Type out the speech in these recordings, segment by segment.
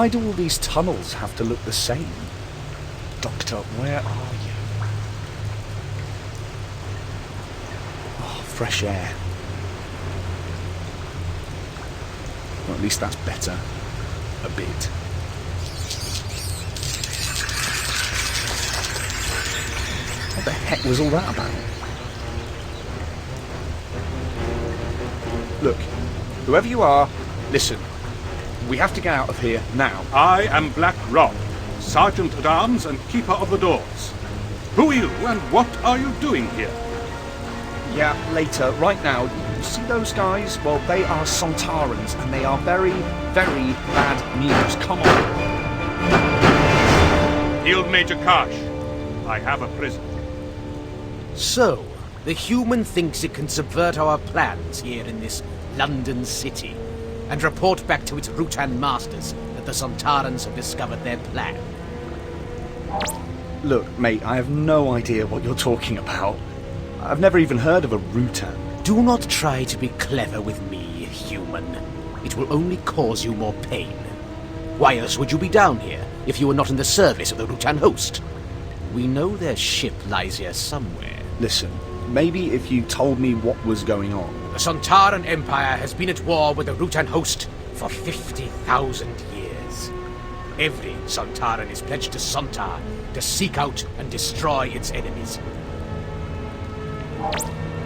Why do all these tunnels have to look the same? Doctor, where are you? Oh, fresh air. Well, at least that's better. A bit. What the heck was all that about? Look, whoever you are, listen. We have to get out of here now. I am Black Rob, Sergeant at Arms and Keeper of the Doors. Who are you and what are you doing here? Yeah, later. Right now, you see those guys? Well, they are Sontarans, and they are very, very bad news. Come on. Field Major Karsh, I have a prisoner. So, the human thinks it can subvert our plans here in this London city, and report back to its Rutan masters that the Sontarans have discovered their plan. Look, mate, I have no idea what you're talking about. I've never even heard of a Rutan. Do not try to be clever with me, human. It will only cause you more pain. Why else would you be down here if you were not in the service of the Rutan host? We know their ship lies here somewhere. Listen, maybe if you told me what was going on. The Sontaran Empire has been at war with the Rutan host for 50,000 years. Every Sontaran is pledged to Sontar to seek out and destroy its enemies.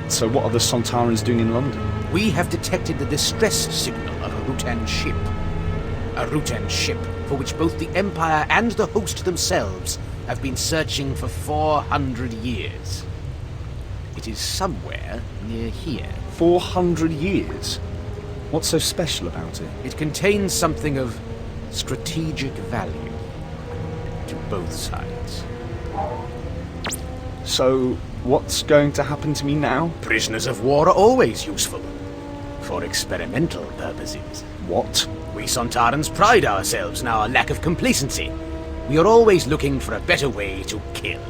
So what are the Sontarans doing in London? We have detected the distress signal of a Rutan ship. A Rutan ship for which both the Empire and the host themselves have been searching for 400 years. It is somewhere near here. 400 years? What's so special about it? It contains something of strategic value to both sides. So, what's going to happen to me now? Prisoners of war are always useful. For experimental purposes. What? We Sontarans pride ourselves in our lack of complacency. We are always looking for a better way to kill.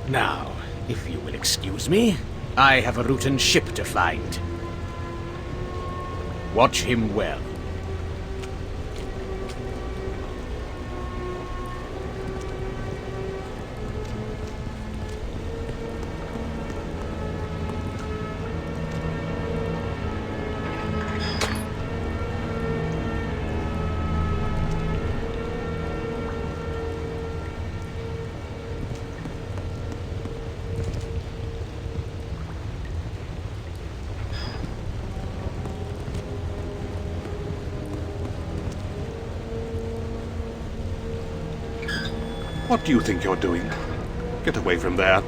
Now, if you will excuse me, I have a Rutan ship to find. Watch him well. What do you think you're doing? Get away from there.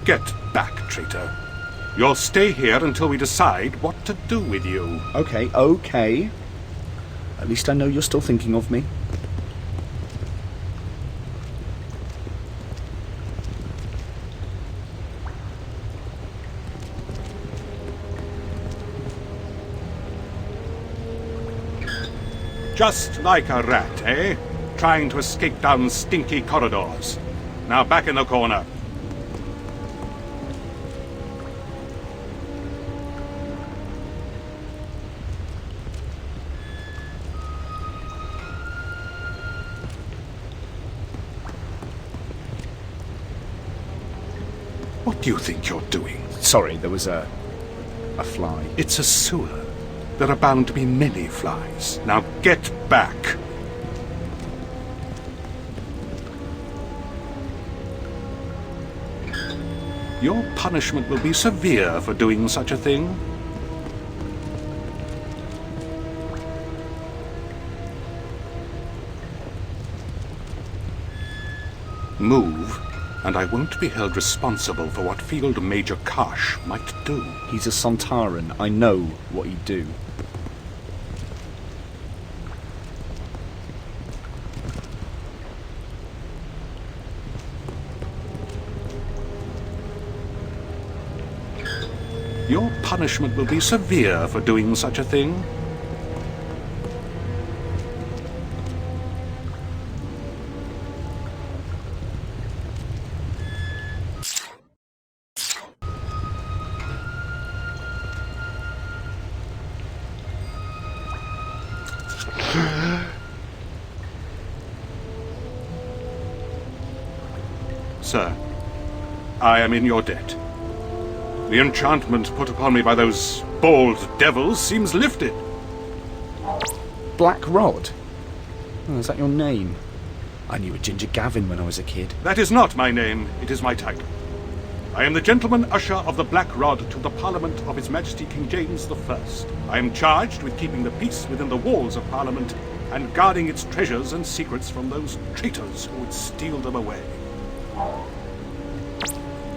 Get back, traitor. You'll stay here until we decide what to do with you. Okay. At least I know you're still thinking of me. Just like a rat, eh? Trying to escape down stinky corridors. Now back in the corner. What do you think you're doing? Sorry, there was a fly. It's a sewer. There are bound to be many flies. Now get back. Your punishment will be severe for doing such a thing. Move, and I won't be held responsible for what Field Major Karsh might do. He's a Sontaran. I know what he'd do. Your punishment will be severe for doing such a thing. sir. I am in your debt. The enchantment put upon me by those bald devils seems lifted. Black Rod? Oh, is that your name? I knew a Ginger Gavin when I was a kid. That is not my name, it is my title. I am the Gentleman Usher of the Black Rod to the Parliament of His Majesty King James I. I am charged with keeping the peace within the walls of Parliament and guarding its treasures and secrets from those traitors who would steal them away.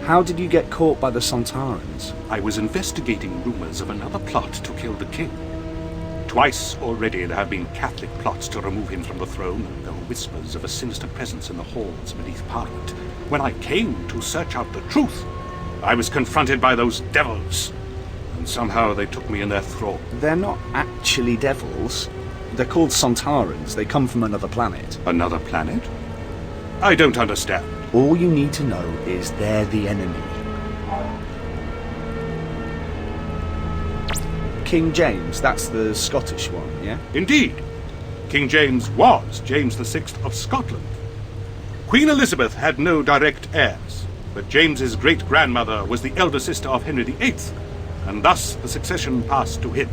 How did you get caught by the Sontarans? I was investigating rumors of another plot to kill the king. Twice already there have been Catholic plots to remove him from the throne, and there were whispers of a sinister presence in the halls beneath Parliament. When I came to search out the truth, I was confronted by those devils, and somehow they took me in their thrall. They're not actually devils. They're called Sontarans. They come from another planet. Another planet? I don't understand. All you need to know is they're the enemy. King James, that's the Scottish one, yeah? Indeed. King James was James VI of Scotland. Queen Elizabeth had no direct heirs, but James's great-grandmother was the elder sister of Henry VIII, and thus the succession passed to him.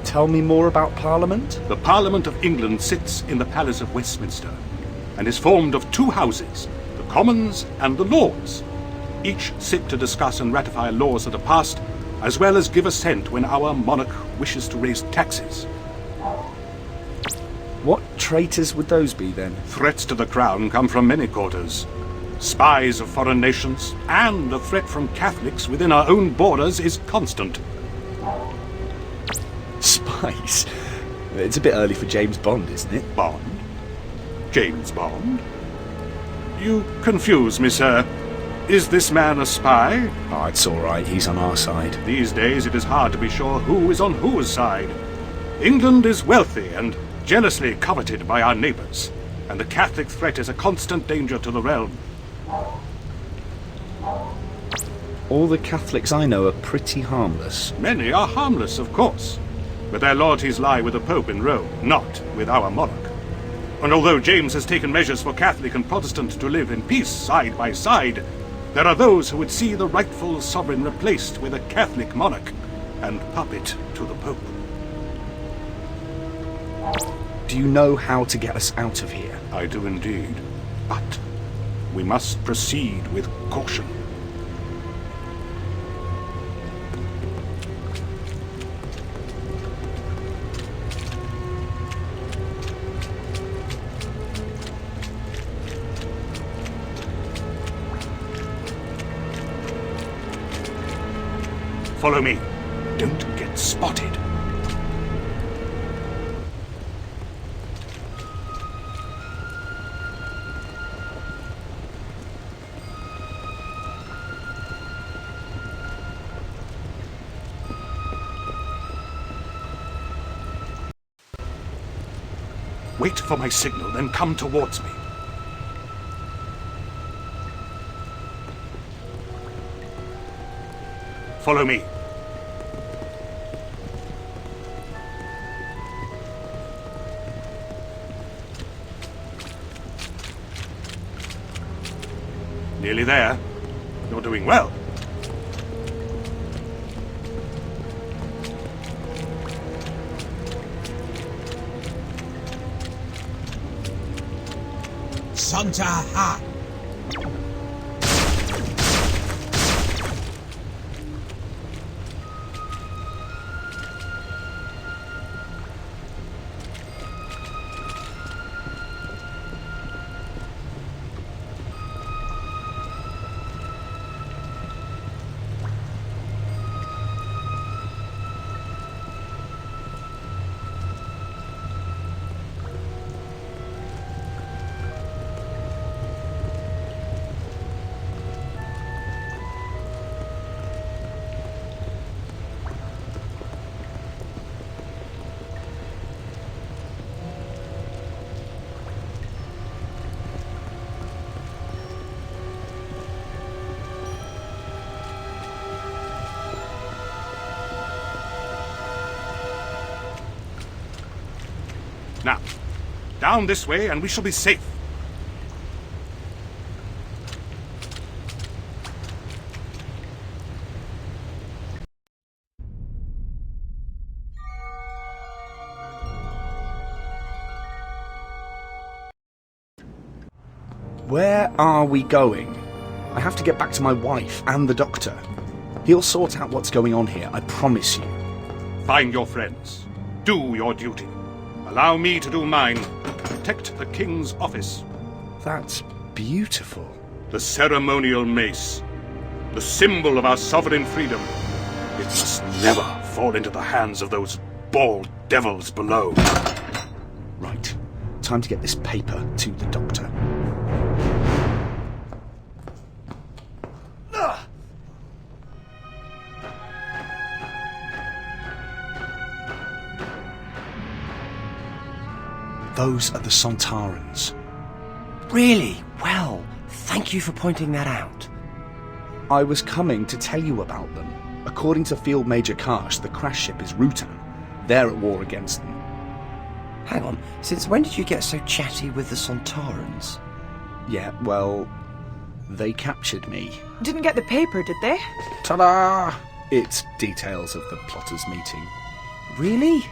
Tell me more about Parliament? The Parliament of England sits in the Palace of Westminster, and is formed of two houses, the Commons and the Lords. Each sit to discuss and ratify laws that are passed, as well as give assent when our monarch wishes to raise taxes. What traitors would those be, then? Threats to the crown come from many quarters. Spies of foreign nations, and the threat from Catholics within our own borders is constant. Spies? It's a bit early for James Bond, isn't it? Bond? James Bond? You confuse me, sir. Is this man a spy? Oh, it's all right. He's on our side. These days it is hard to be sure who is on whose side. England is wealthy and jealously coveted by our neighbours, and the Catholic threat is a constant danger to the realm. All the Catholics I know are pretty harmless. Many are harmless, of course, but their loyalties lie with the Pope in Rome, not with our monarch. And although James has taken measures for Catholic and Protestant to live in peace side by side, there are those who would see the rightful sovereign replaced with a Catholic monarch and puppet to the Pope. Do you know how to get us out of here? I do indeed, but we must proceed with caution. Follow me. Don't get spotted. Wait for my signal, then come towards me. Follow me. Nearly there. You're doing well. Santa Ha! Now, down this way and we shall be safe. Where are we going? I have to get back to my wife and the doctor. He'll sort out what's going on here, I promise you. Find your friends. Do your duty. Allow me to do mine. Protect the king's office. That's beautiful. The ceremonial mace. The symbol of our sovereign freedom. It must never fall into the hands of those bald devils below. Right. Time to get this paper to the doctor. Those are the Sontarans. Really? Well, thank you for pointing that out. I was coming to tell you about them. According to Field Major Karsh, the crash ship is Rutan. They're at war against them. Hang on, since when did you get so chatty with the Sontarans? Yeah, well, they captured me. Didn't get the paper, did they? Ta-da! It's details of the plotters' meeting. Really?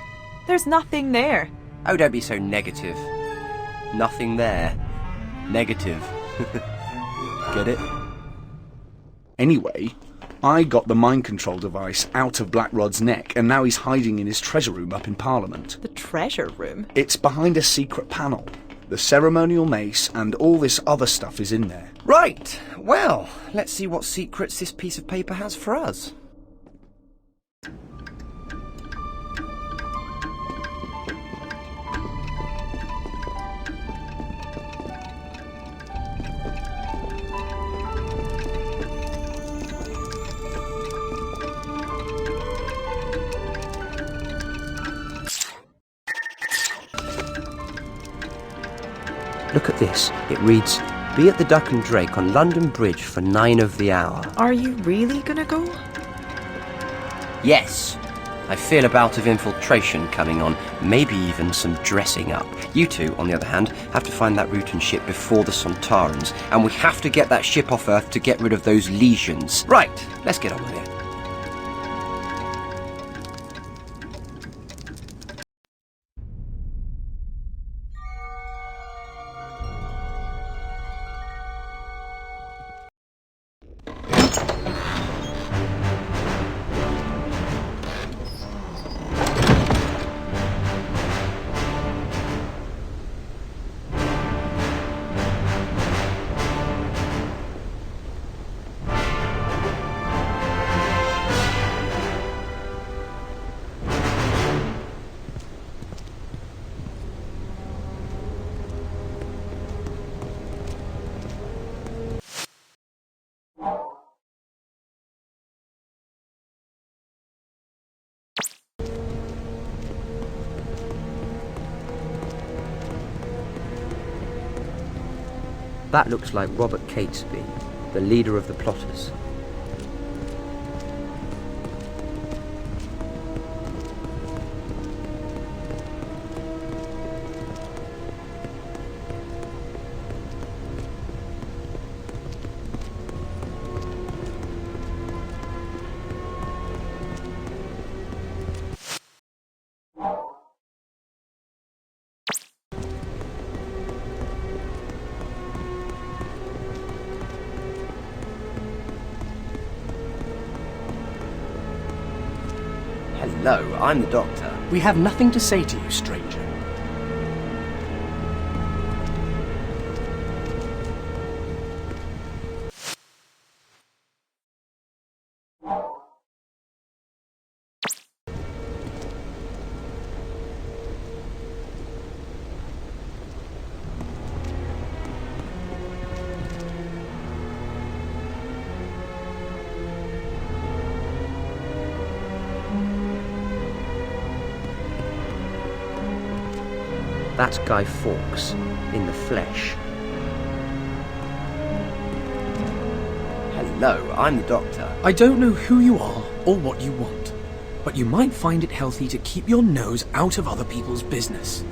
There's nothing there. Oh, don't be so negative. Nothing there. Negative. Get it? Anyway, I got the mind control device out of Blackrod's neck, and now he's hiding in his treasure room up in Parliament. The treasure room? It's behind a secret panel. The ceremonial mace and all this other stuff is in there. Right. Well, let's see what secrets this piece of paper has for us. Look at this. It reads, "Be at the Duck and Drake on London Bridge for 9 of the hour." Are you really gonna go? Yes. I feel a bout of infiltration coming on, maybe even some dressing up. You two, on the other hand, have to find that Rutan ship before the Sontarans, and we have to get that ship off Earth to get rid of those legions. Right, let's get on with it. That looks like Robert Catesby, the leader of the plotters. Hello, I'm the Doctor. We have nothing to say to you, stranger. That's Guy Fawkes, in the flesh. Hello, I'm the Doctor. I don't know who you are or what you want, but you might find it healthy to keep your nose out of other people's business.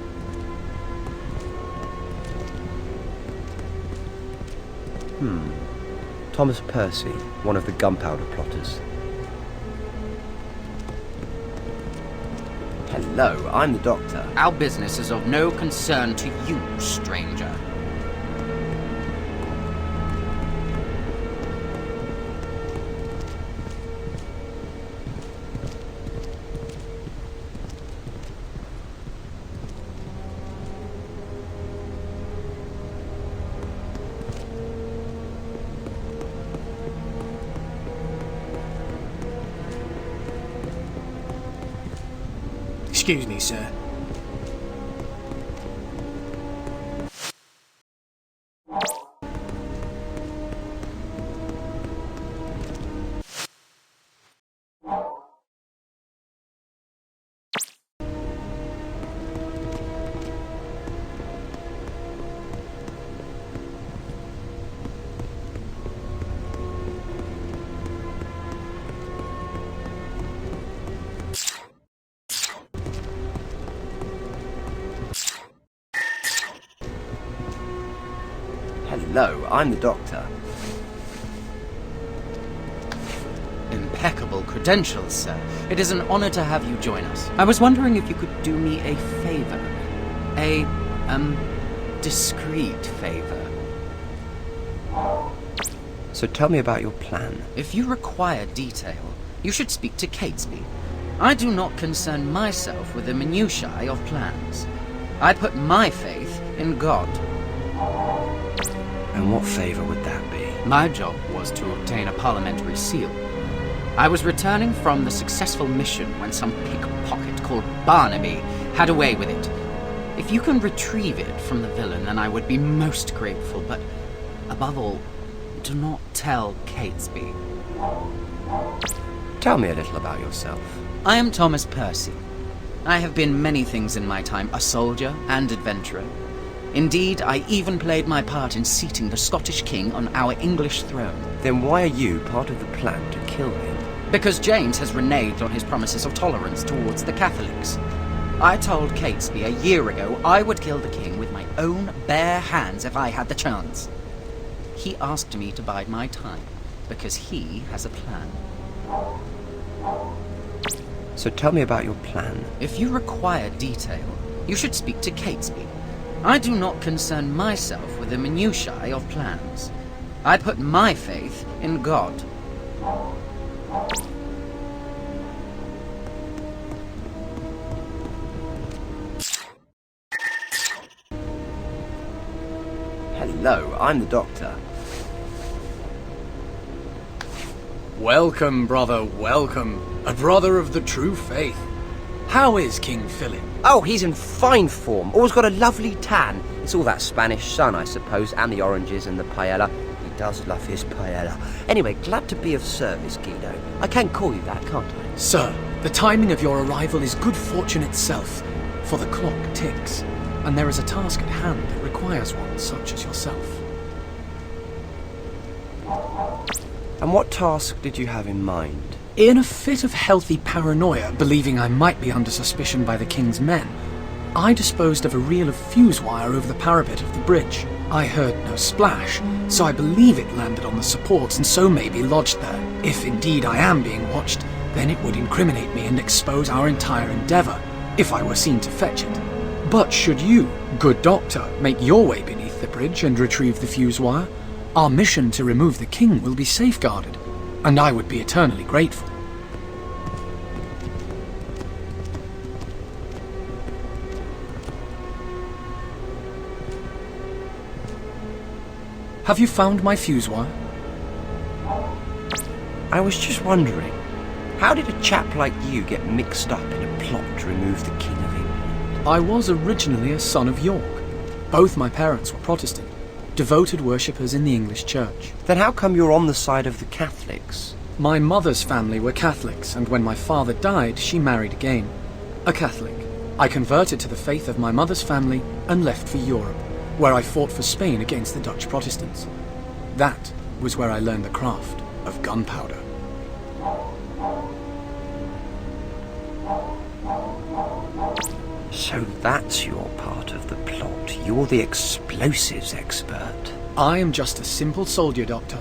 Thomas Percy, one of the Gunpowder plotters. Hello, I'm the Doctor. Our business is of no concern to you, stranger. Excuse me, sir. Hello, I'm the Doctor. Impeccable credentials, sir. It is an honor to have you join us. I was wondering if you could do me a favor. A, discreet favor. So tell me about your plan. If you require detail, you should speak to Catesby. I do not concern myself with the minutiae of plans. I put my faith in God. And what favour would that be? My job was to obtain a parliamentary seal. I was returning from the successful mission when some pickpocket called Barnaby had a way with it. If you can retrieve it from the villain, then I would be most grateful, but above all, do not tell Catesby. Tell me a little about yourself. I am Thomas Percy. I have been many things in my time, a soldier and adventurer. Indeed, I even played my part in seating the Scottish king on our English throne. Then why are you part of the plan to kill him? Because James has reneged on his promises of tolerance towards the Catholics. I told Catesby a year ago I would kill the king with my own bare hands if I had the chance. He asked me to bide my time, because he has a plan. So tell me about your plan. If you require detail, you should speak to Catesby. I do not concern myself with the minutiae of plans. I put my faith in God. Hello, I'm the Doctor. Welcome, brother, welcome. A brother of the true faith. How is King Philip? Oh, he's in fine form. Always got a lovely tan. It's all that Spanish sun, I suppose, and the oranges and the paella. He does love his paella. Anyway, glad to be of service, Guido. I can call you that, can't I? Sir, the timing of your arrival is good fortune itself, for the clock ticks, and there is a task at hand that requires one such as yourself. And what task did you have in mind? In a fit of healthy paranoia, believing I might be under suspicion by the king's men, I disposed of a reel of fuse wire over the parapet of the bridge. I heard no splash, so I believe it landed on the supports and so may be lodged there. If indeed I am being watched, then it would incriminate me and expose our entire endeavour, if I were seen to fetch it. But should you, good doctor, make your way beneath the bridge and retrieve the fuse wire, our mission to remove the king will be safeguarded, and I would be eternally grateful. Have you found my fuse wire? I was just wondering, how did a chap like you get mixed up in a plot to remove the King of England? I was originally a son of York. Both my parents were Protestant, devoted worshippers in the English Church. Then how come you're on the side of the Catholics? My mother's family were Catholics, and when my father died, she married again. A Catholic. I converted to the faith of my mother's family and left for Europe, where I fought for Spain against the Dutch Protestants. That was where I learned the craft of gunpowder. So that's your part of the plot. You're the explosives expert. I am just a simple soldier, Doctor.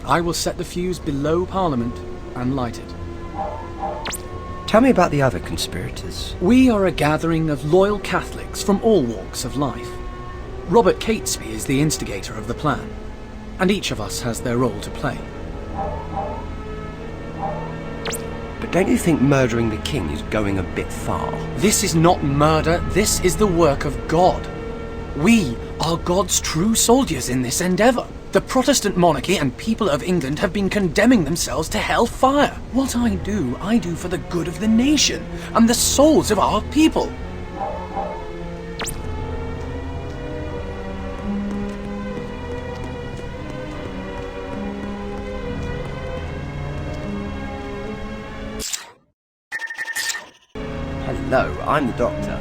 I will set the fuse below Parliament and light it. Tell me about the other conspirators. We are a gathering of loyal Catholics from all walks of life. Robert Catesby is the instigator of the plan, and each of us has their role to play. But don't you think murdering the king is going a bit far? This is not murder, this is the work of God. We are God's true soldiers in this endeavour. The Protestant monarchy and people of England have been condemning themselves to hellfire. What I do for the good of the nation and the souls of our people. Hello, I'm the Doctor.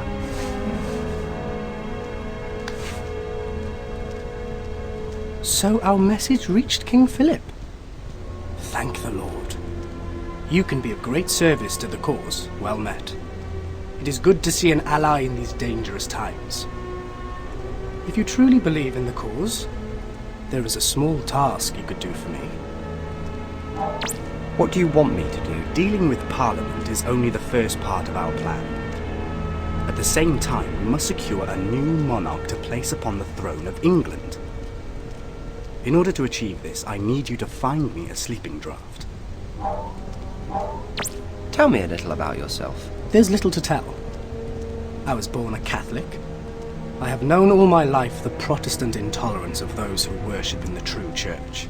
So our message reached King Philip. Thank the Lord. You can be of great service to the cause. Well met. It is good to see an ally in these dangerous times. If you truly believe in the cause, there is a small task you could do for me. What do you want me to do? Dealing with Parliament is only the first part of our plan. At the same time, we must secure a new monarch to place upon the throne of England. In order to achieve this, I need you to find me a sleeping draught. Tell me a little about yourself. There's little to tell. I was born a Catholic. I have known all my life the Protestant intolerance of those who worship in the true church.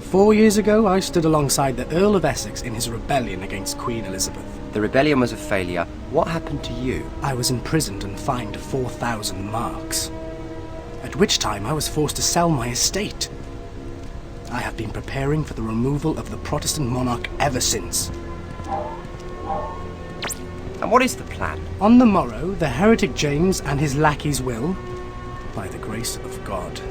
4 years ago, I stood alongside the Earl of Essex in his rebellion against Queen Elizabeth. The rebellion was a failure. What happened to you? I was imprisoned and fined 4,000 marks. At which time I was forced to sell my estate. I have been preparing for the removal of the Protestant monarch ever since. And what is the plan? On the morrow, the heretic James and his lackeys will, by the grace of God,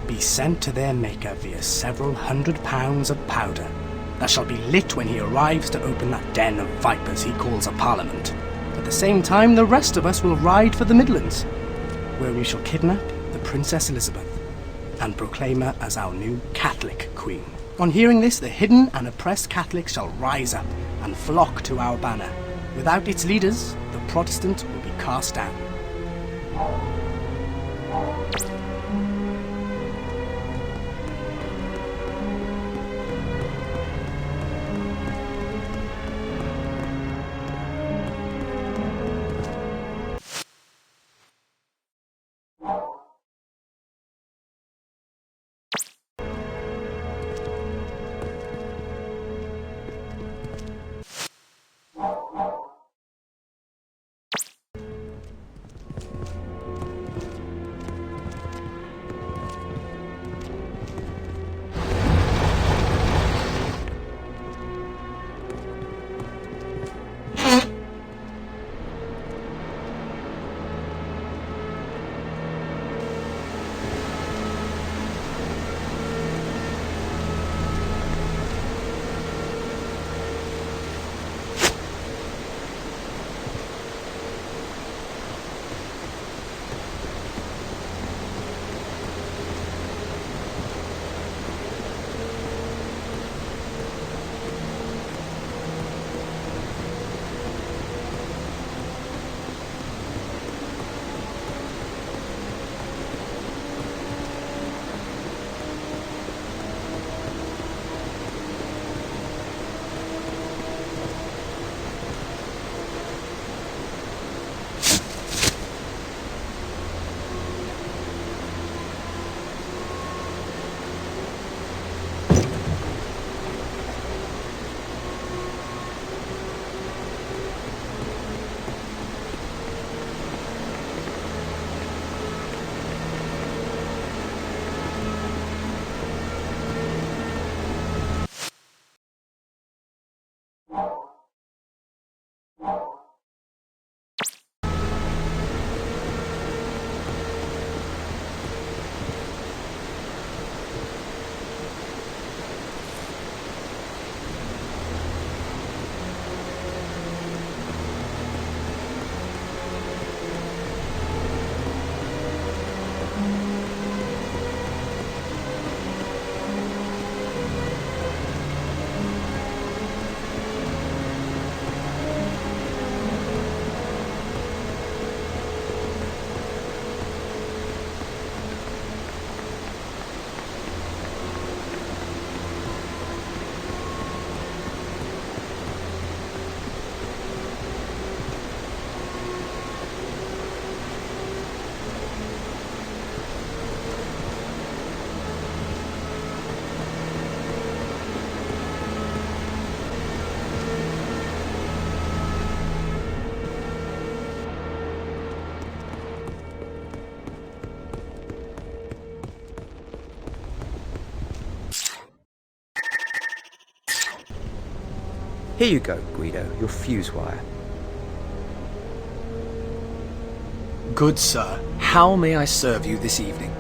be sent to their maker via several £100 of powder that shall be lit when he arrives to open that den of vipers he calls a parliament. At the same time, the rest of us will ride for the Midlands, where we shall kidnap the Princess Elizabeth and proclaim her as our new Catholic queen. On hearing this, the hidden and oppressed Catholics shall rise up and flock to our banner. Without its leaders, the Protestant will be cast down. Here you go, Guido, your fuse wire. Good sir, how may I serve you this evening?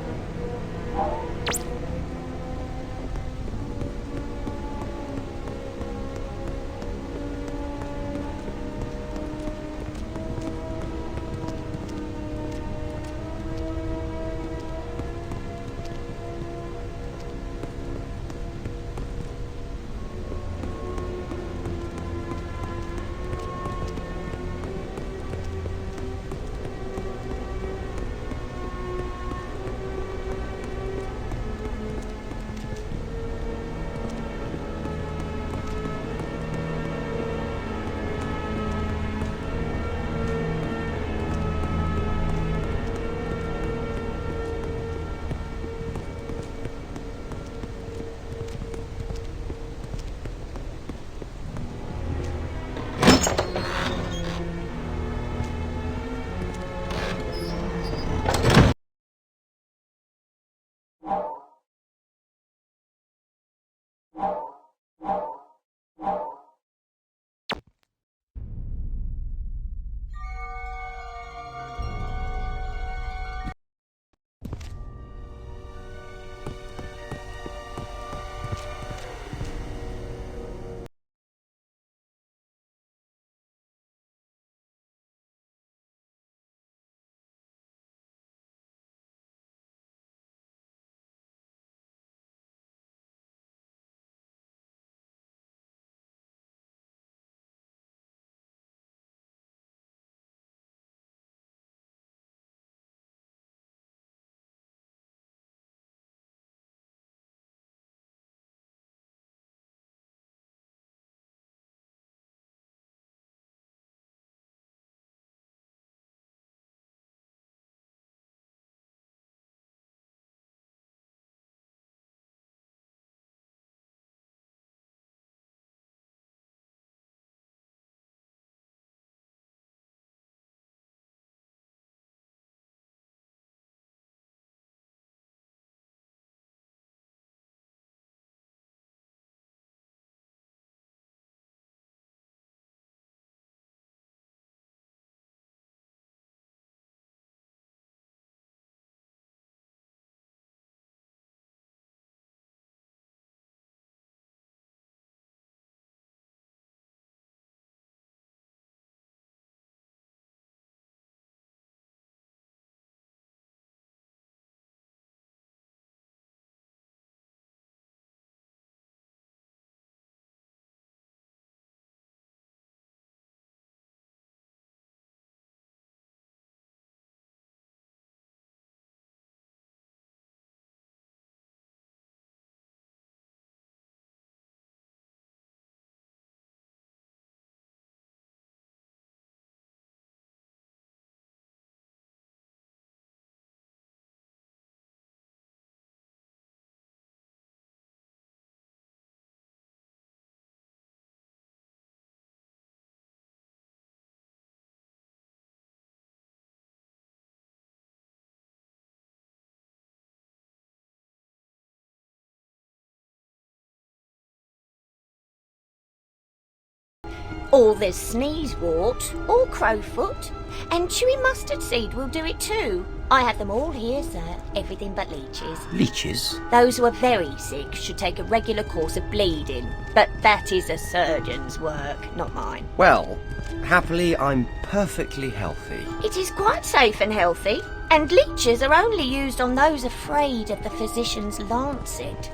Or there's sneezewort, or crowfoot, and chewy mustard seed will do it too. I have them all here, sir. Everything but leeches. Leeches? Those who are very sick should take a regular course of bleeding, but that is a surgeon's work, not mine. Well, happily, I'm perfectly healthy. It is quite safe and healthy, and leeches are only used on those afraid of the physician's lancet.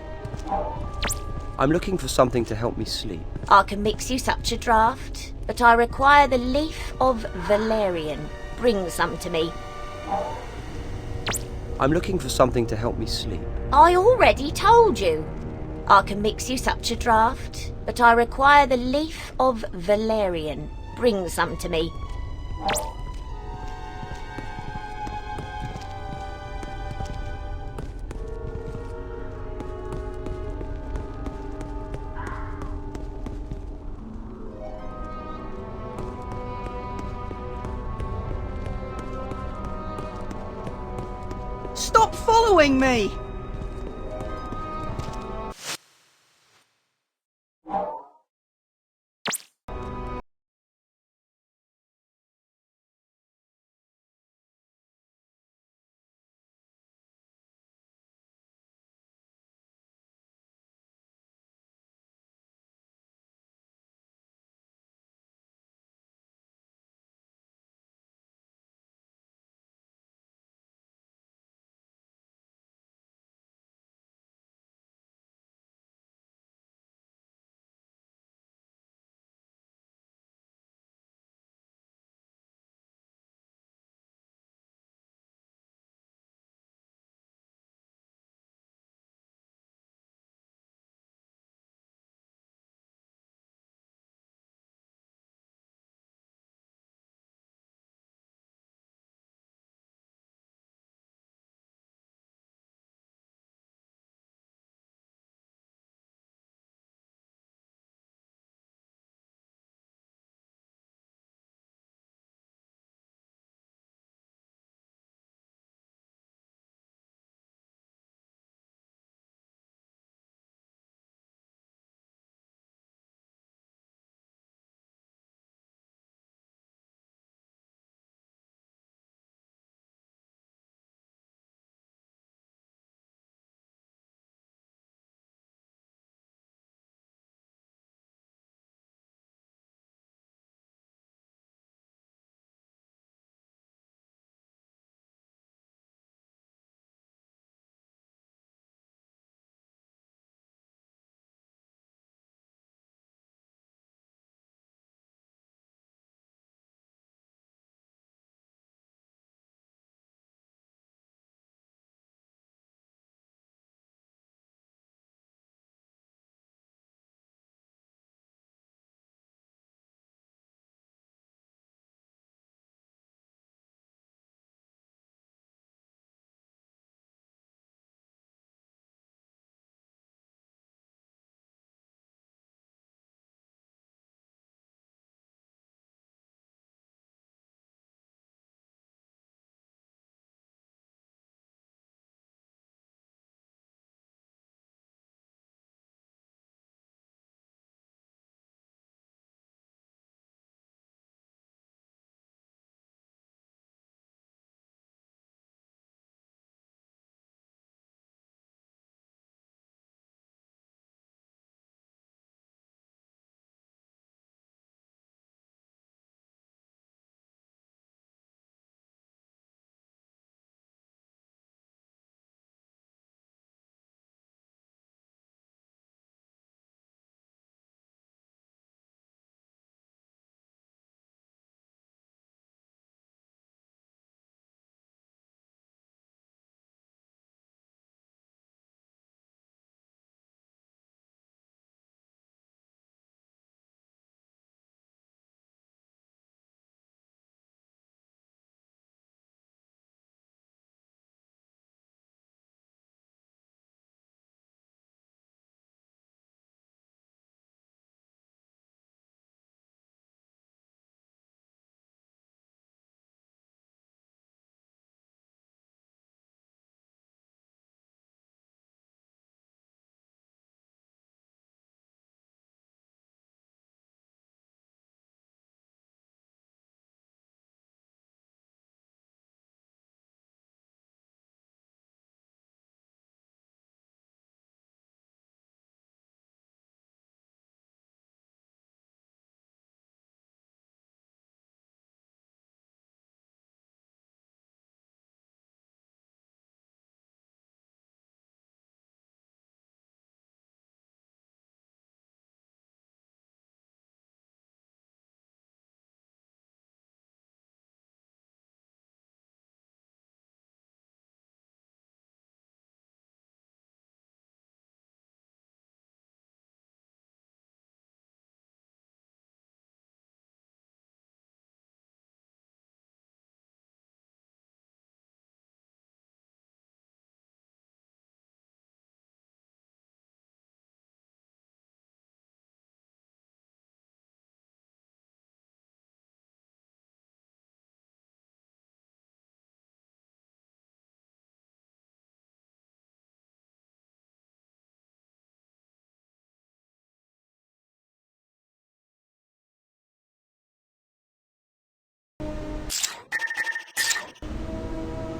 I'm looking for something to help me sleep. I can mix you such a draught, but I require the leaf of valerian. Bring some to me. I'm looking for something to help me sleep. I already told you. I can mix you such a draught, but I require the leaf of valerian. Bring some to me. Stop following me!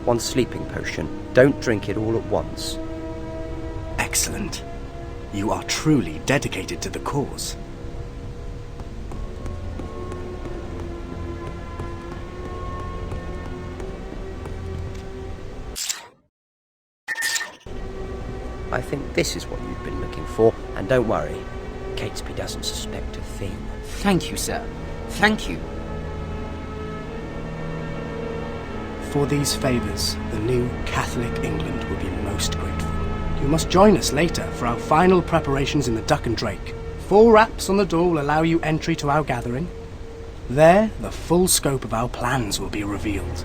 one sleeping potion. Don't drink it all at once. Excellent. You are truly dedicated to the cause. I think this is what you've been looking for, and don't worry, Catesby doesn't suspect a thing. Thank you, sir. Thank you. For these favours, the new Catholic England will be most grateful. You must join us later for our final preparations in the Duck and Drake. 4 raps on the door will allow you entry to our gathering. There, the full scope of our plans will be revealed.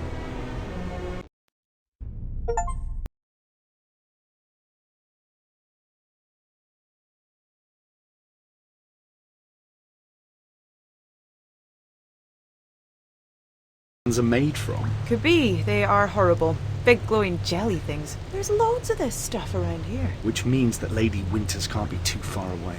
Are made from. Could be. They are horrible. Big glowing jelly things. There's loads of this stuff around here. Which means that Lady Winters can't be too far away.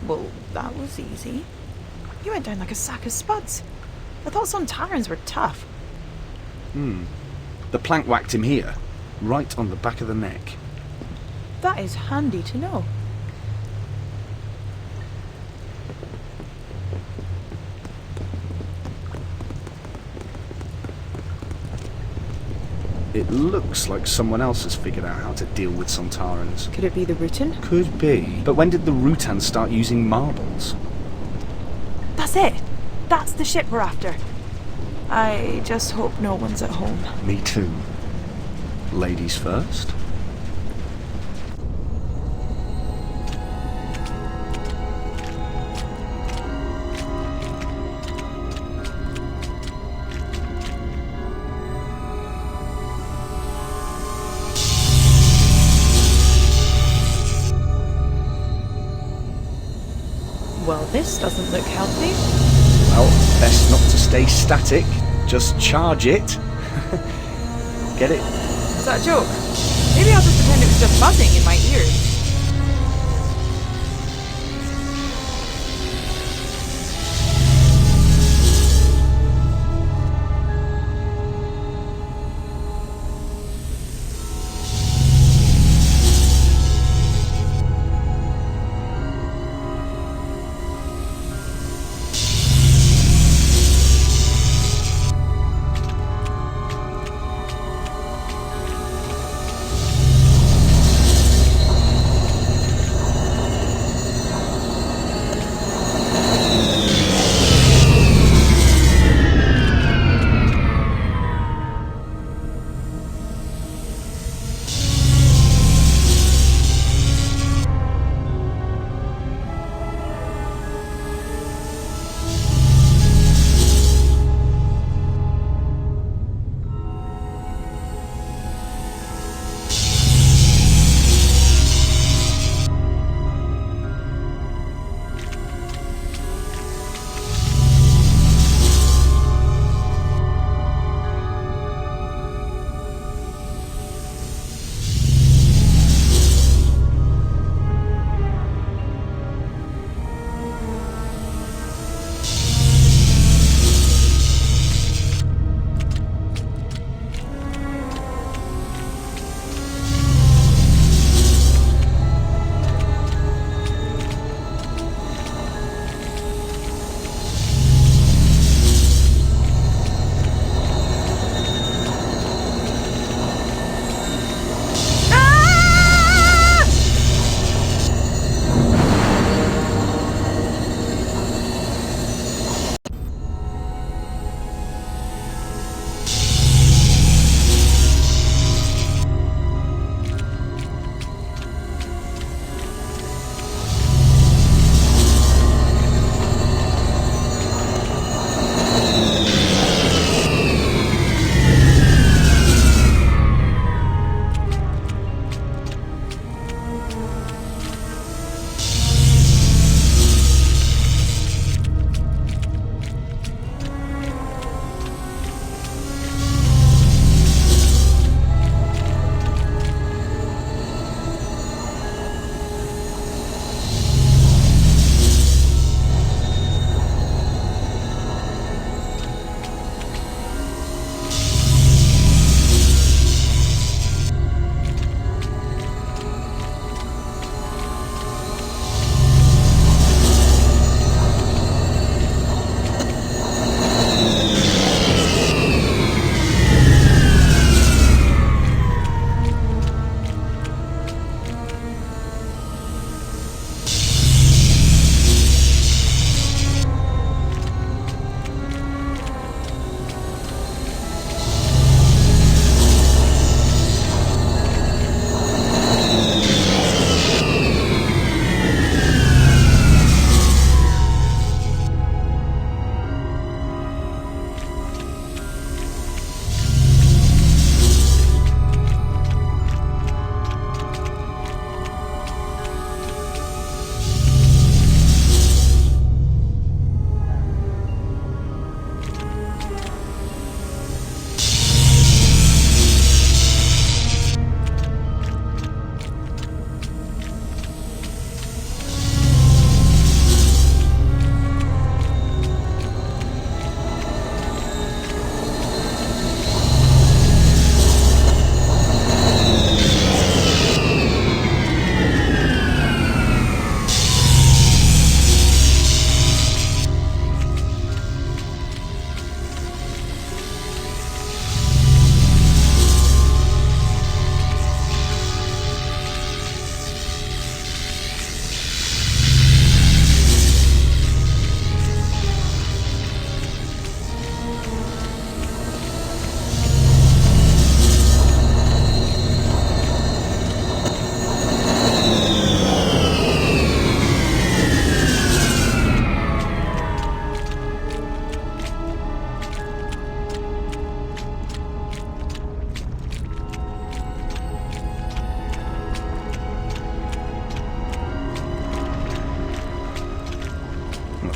Well, that was easy. You went down like a sack of spuds. I thought some Sontarans were tough. The plank whacked him here, right on the back of the neck. That is handy to know. It looks like someone else has figured out how to deal with Sontarans. Could it be the Rutan? Could be. But when did the Rutans start using marbles? That's it! That's the ship we're after. I just hope no one's at home. Me too. Ladies first? Well, this doesn't look healthy. Well, best not to stay static. just charge it. Get it? Is that a joke? Maybe I'll just pretend it was just buzzing in my ears.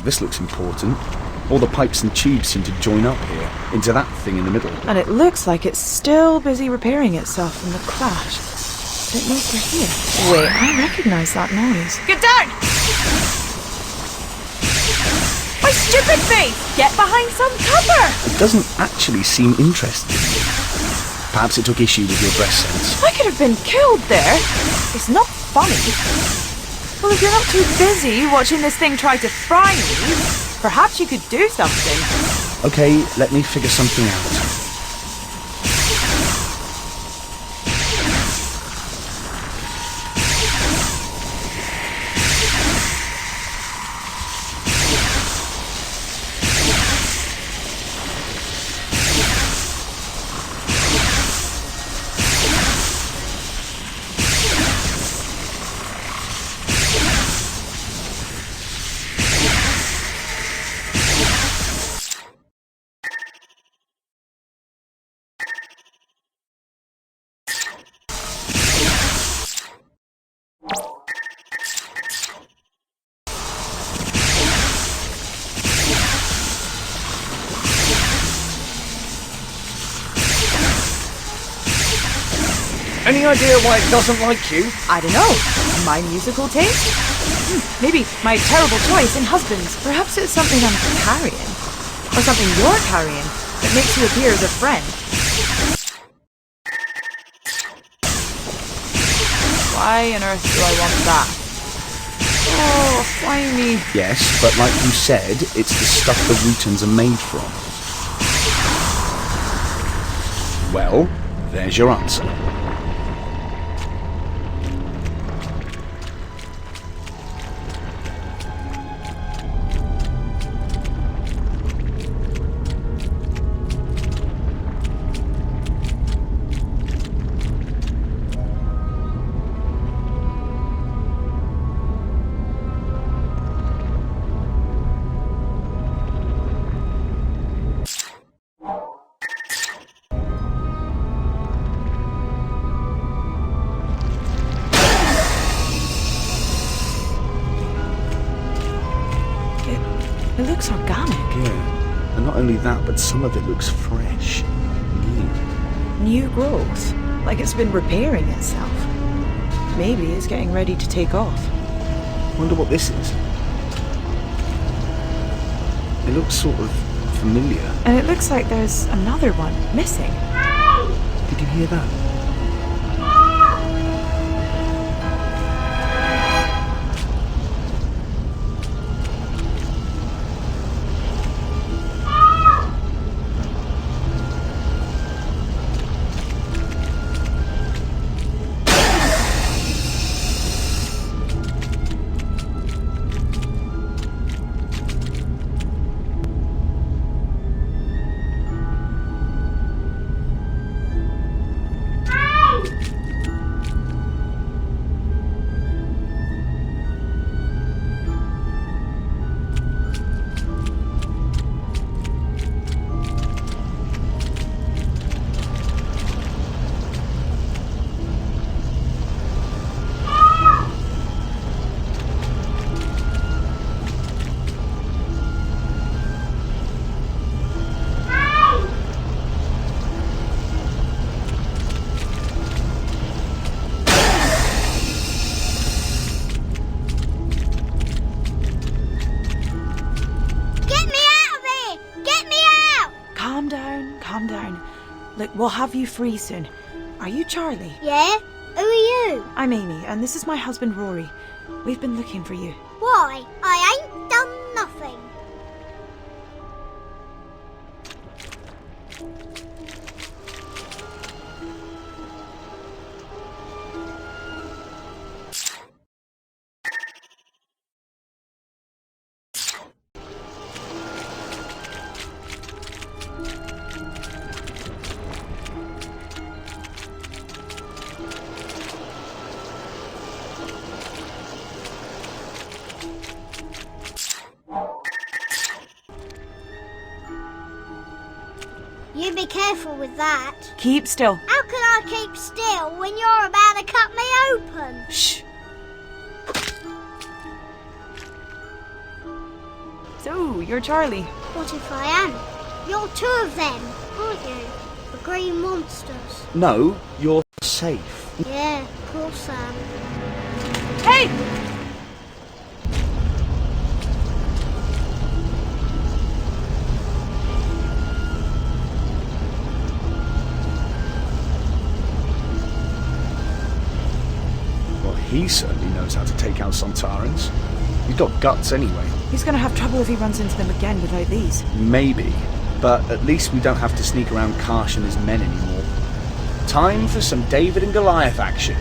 This looks important. All the pipes and tubes seem to join up here, into that thing in the middle. And it looks like it's still busy repairing itself from the crash. But it knows we're here. Wait, I recognise that noise. Get down! My stupid face! Get behind some cover! It doesn't actually seem interested in you. Perhaps it took issue with your dress sense. I could have been killed there. It's not funny. Well, if you're not too busy watching this thing try to fry me, perhaps you could do something. Okay, let me figure something out. Any idea why it doesn't like you? I don't know. My musical taste? Maybe my terrible choice in husbands. Perhaps it's something I'm carrying. Or something you're carrying that makes you appear as a friend. Why on earth do I want that? Oh, slimy. Yes, but like you said, it's the stuff the Rutans are made from. Well, there's your answer. It looks organic. Yeah, and not only that, but some of it looks fresh, new. New growth. Like it's been repairing itself. Maybe it's getting ready to take off. Wonder what this is. It looks sort of familiar. And it looks like there's another one missing. Did you hear that? Calm down. Look, we'll have you free soon. Are you Charlie? Yeah? Who are you? I'm Amy, and this is my husband Rory. We've been looking for you. Why? I ain't done nothing. You be careful with that. Keep still. How can I keep still when you're about to cut me open? Shh. So, you're Charlie. What if I am? You're two of them, aren't you? The green monsters. No, you're safe. Yeah, of course I am. Hey! Well, he certainly knows how to take out Sontarans. He's got guts anyway. He's gonna have trouble if he runs into them again without these. Maybe, but at least we don't have to sneak around Karsh and his men anymore. Time for some David and Goliath action.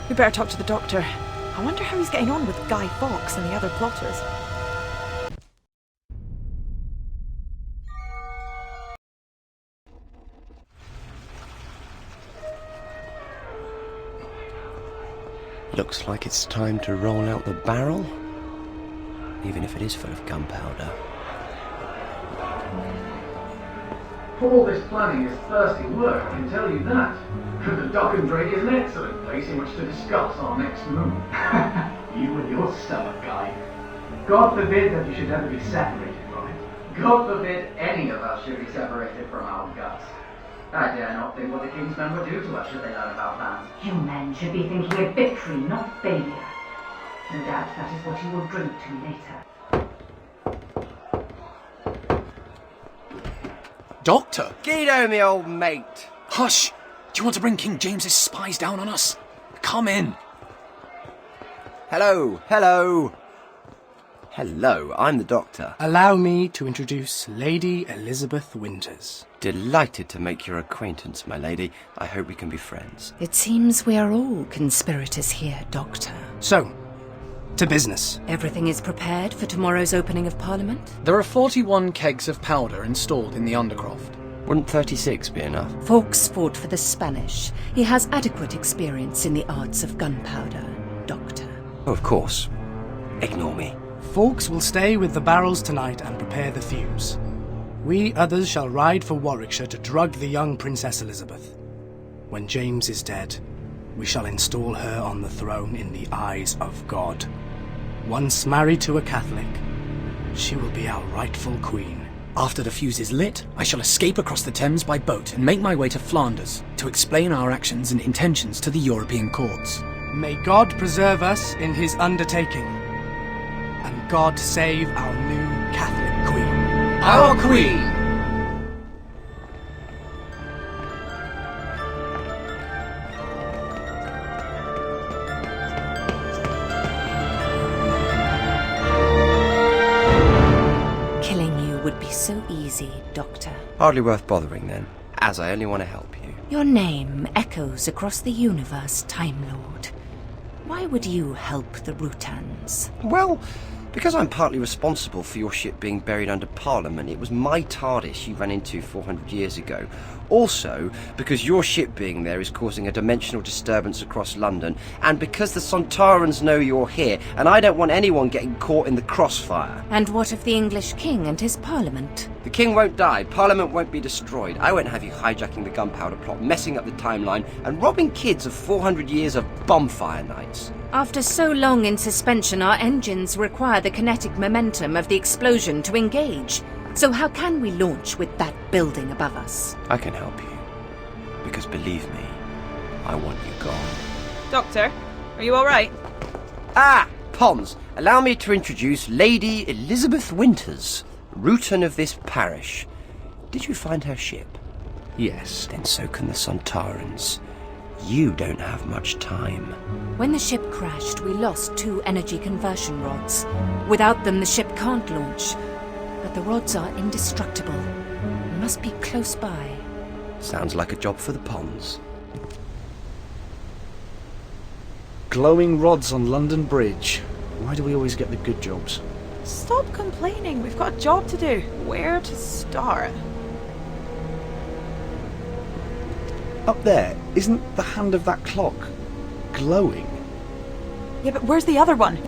We better talk to the doctor. I wonder how he's getting on with Guy Fawkes and the other plotters. Looks like it's time to roll out the barrel, even if it is full of gunpowder. All this planning is thirsty work, I can tell you that. The Dock and Drake is an excellent place in which to discuss our next move. You and your stomach, Guy. God forbid that you should ever be separated from it. God forbid any of us should be separated from our guts. I dare not think what the King's men would do to us should they learn about that. You men should be thinking of victory, not failure. No doubt that is what you will drink to later. Doctor? Guido, me old mate. Hush! Do you want to bring King James's spies down on us? Come in. Hello, hello. Hello, I'm the Doctor. Allow me to introduce Lady Elizabeth Winters. Delighted to make your acquaintance, my lady. I hope we can be friends. It seems we are all conspirators here, Doctor. So, to business. Everything is prepared for tomorrow's opening of Parliament? There are 41 kegs of powder installed in the Undercroft. Wouldn't 36 be enough? Fawkes fought for the Spanish. He has adequate experience in the arts of gunpowder, Doctor. Oh, of course. Ignore me. Fawkes will stay with the barrels tonight and prepare the fuse. We others shall ride for Warwickshire to drug the young Princess Elizabeth. When James is dead, we shall install her on the throne in the eyes of God. Once married to a Catholic, she will be our rightful queen. After the fuse is lit, I shall escape across the Thames by boat and make my way to Flanders to explain our actions and intentions to the European courts. May God preserve us in his undertaking. And God save our new Catholic queen. Our Queen! Killing you would be so easy, Doctor. Hardly worth bothering then, as I only want to help you. Your name echoes across the universe, Time Lord. Why would you help the Rutans? Well, because I'm partly responsible for your ship being buried under Parliament. It was my TARDIS you ran into 400 years ago. Also, because your ship being there is causing a dimensional disturbance across London, and because the Sontarans know you're here, and I don't want anyone getting caught in the crossfire. And what of the English king and his Parliament? The king won't die, Parliament won't be destroyed. I won't have you hijacking the gunpowder plot, messing up the timeline, and robbing kids of 400 years of bonfire nights. After so long in suspension, our engines require the kinetic momentum of the explosion to engage. So how can we launch with that building above us? I can help you. Because believe me, I want you gone. Doctor, are you alright? Ah! Pons, allow me to introduce Lady Elizabeth Winters, Rutan of this parish. Did you find her ship? Yes. Then so can the Sontarans. You don't have much time. When the ship crashed, we lost 2 energy conversion rods. Without them, the ship can't launch. But the rods are indestructible. We must be close by. Sounds like a job for the Pons. Glowing rods on London Bridge. Why do we always get the good jobs? Stop complaining. We've got a job to do. Where to start? Up there, isn't the hand of that clock glowing? Yeah, but where's the other one?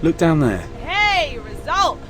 Look down there. Hey, results!